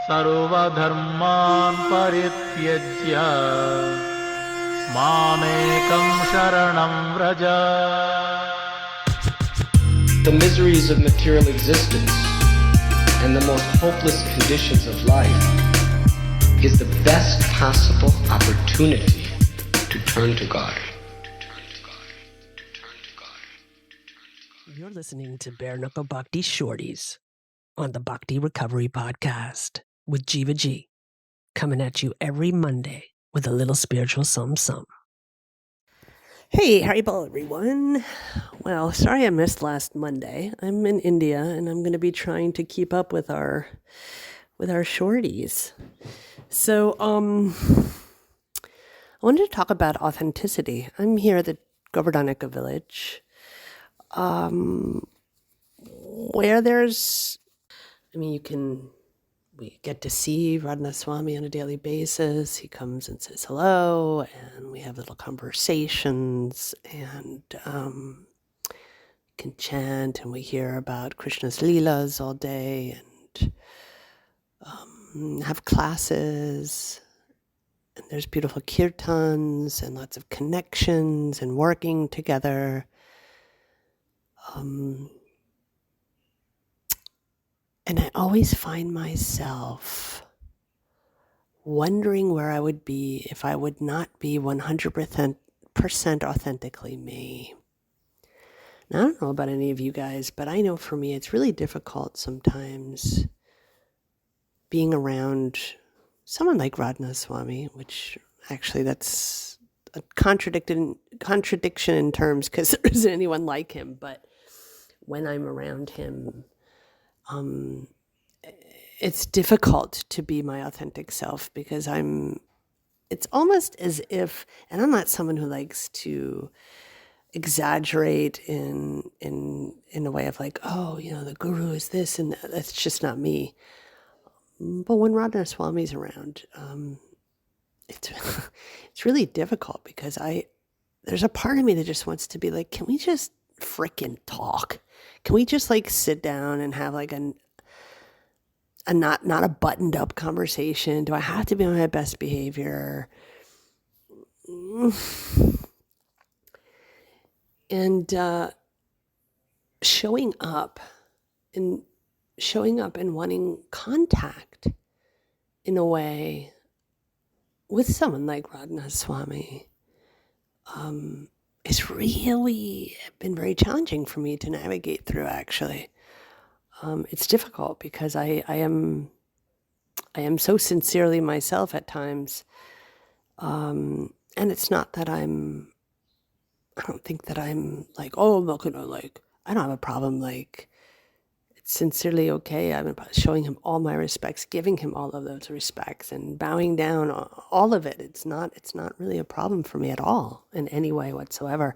सर्वधर्मान् परित्यज्य मामेकं शरणं Vraj. The miseries of material existence and the most hopeless conditions of life is the best possible opportunity to turn to God. You're listening to Bare Knuckle Bhakti Shorties on the Bhakti Recovery Podcast with Jiva G, coming at you every Monday with a little spiritual something. Hey, Haribol, everyone. Well, sorry I missed last Monday. I'm in India, and I'm going to be trying to keep up with our shorties. So, I wanted to talk about authenticity. I'm here at the Govardhanika village, where we get to see Radha Swami on a daily basis. He comes and says hello, and we have little conversations, and can chant, and we hear about Krishna's Leelas all day, and have classes, and there's beautiful kirtans, and lots of connections, and working together. And I always find myself wondering where I would be if I would not be 100% authentically me. Now, I don't know about any of you guys, but I know for me it's really difficult sometimes being around someone like Radha Swami, which actually that's a contradiction in terms because there isn't anyone like him. But when I'm around him, it's difficult to be my authentic self because it's almost as if, and I'm not someone who likes to exaggerate in a way of like, oh, the guru is this, and that's just not me. But when Radha Swami's around, it's really difficult because there's a part of me that just wants to be like, can we just frickin' talk? Can we just like sit down and have like a not a buttoned up conversation? Do I have to be on my best behavior? And showing up and wanting contact in a way with someone like Radha Swami it's really been very challenging for me to navigate through, actually. It's difficult because I am so sincerely myself at times. And it's not that I don't think that I'm like, oh, I'm not gonna I don't have a problem, it's sincerely okay. I'm about showing him all my respects, giving him all of those respects, and bowing down, all of it. It's not really a problem for me at all in any way whatsoever.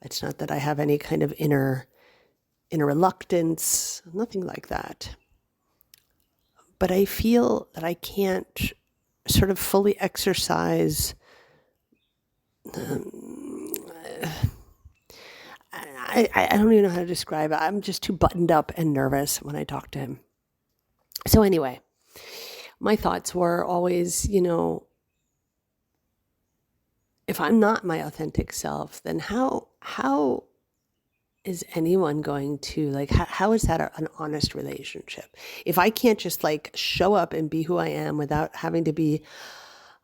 It's not that I have any kind of inner reluctance, nothing like that. But I feel that I can't sort of fully exercise I don't even know how to describe it. I'm just too buttoned up and nervous when I talk to him. So anyway, my thoughts were always, if I'm not my authentic self, then how is anyone going to, how is that an honest relationship? If I can't just show up and be who I am without having to be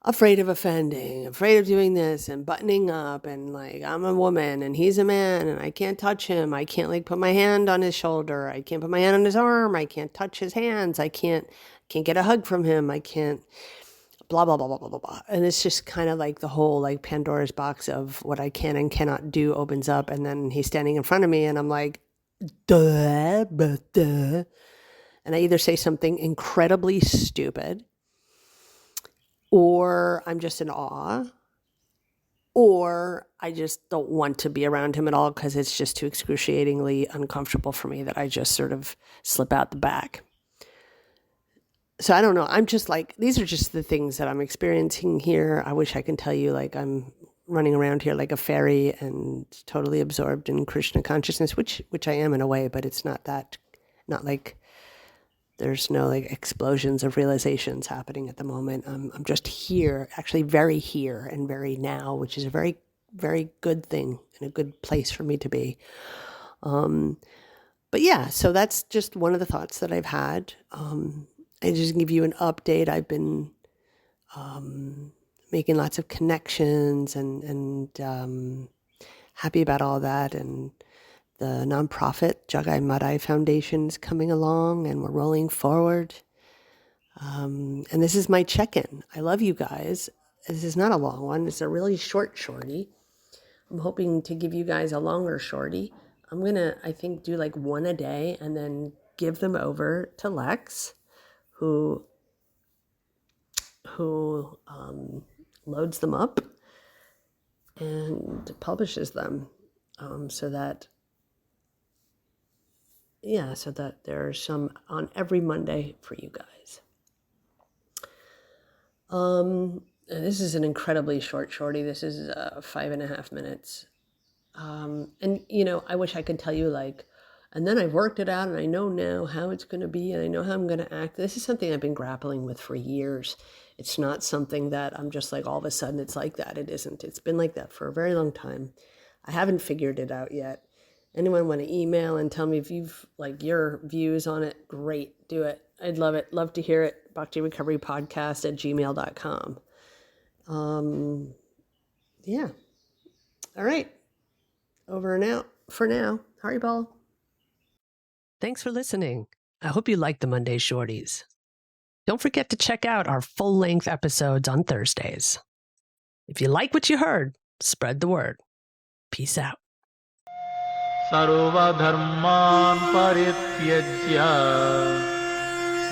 afraid of offending, afraid of doing this and buttoning up, and I'm a woman and he's a man and I can't touch him. I can't put my hand on his shoulder. I can't put my hand on his arm. I can't touch his hands. I can't get a hug from him. I can't blah, blah, blah, blah, blah, blah, blah. And it's just kind of the whole Pandora's box of what I can and cannot do opens up. And then he's standing in front of me and I'm like, duh, but duh. And I either say something incredibly stupid, or I'm just in awe, or I just don't want to be around him at all because it's just too excruciatingly uncomfortable for me that I just sort of slip out the back. So I don't know. I'm just these are just the things that I'm experiencing here. I wish I could tell you I'm running around here like a fairy and totally absorbed in Krishna consciousness, which I am in a way, but it's not that, not There's no like explosions of realizations happening at the moment. I'm just here, actually very here and very now, which is a very, very good thing and a good place for me to be. But yeah, so that's just one of the thoughts that I've had. I just give you an update. I've been making lots of connections and happy about all that. And the nonprofit Jagai Madai Foundation is coming along, and we're rolling forward. And this is my check-in. I love you guys. This is not a long one. It's a really short shorty. I'm hoping to give you guys a longer shorty. I'm going to, I think, do like one a day and then give them over to Lex, who loads them up and publishes them, so that there's some on every Monday for you guys. And this is an incredibly short shorty. This is 5.5 minutes. And I wish I could tell you like, and then I've worked it out and I know now how it's going to be and I know how I'm going to act. This is something I've been grappling with for years. It's not something that I'm just like all of a sudden it's like that. It isn't. It's been like that for a very long time. I haven't figured it out yet. Anyone want to email and tell me if you've like your views on it? Great. Do it. I'd love it. Love to hear it. BhaktiRecoveryPodcast@gmail.com. Yeah. All right. Over and out for now. Haribol. Thanks for listening. I hope you liked the Monday Shorties. Don't forget to check out our full-length episodes on Thursdays. If you like what you heard, spread the word. Peace out. सर्वधर्मान् परित्यज्य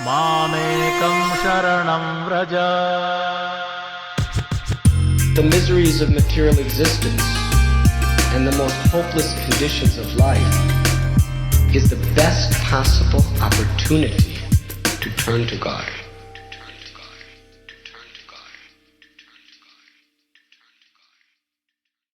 मामेकं शरणं Vraj. The miseries of material existence and the most hopeless conditions of life is the best possible opportunity to turn to God.